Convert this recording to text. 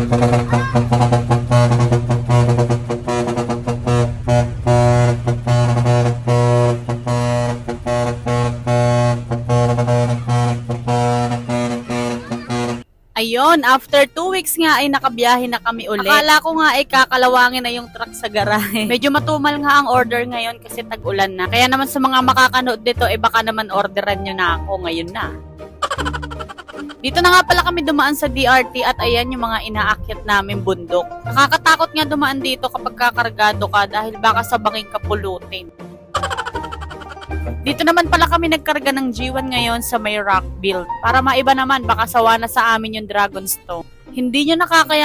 Ayun, after 2 weeks nga ay nakabiyahe na kami ulit. Akala ko nga ay kakalawangin na yung truck sa garahe. Medyo matumal nga ang order ngayon kasi tag-ulan na. Kaya naman sa mga makakanood dito, baka naman orderan nyo na ako ngayon na. Dito na nga pala kami dumaan sa DRT at ayan yung mga inaakyat namin bundok. Nakakatakot nga dumaan dito kapag kakargado ka dahil baka sa banging kapulutin. Dito naman pala kami nagkarga ng G1 ngayon sa may rock build. Para maiba naman, baka sawa na sa amin yung Dragonstone. Hindi nyo nakakaya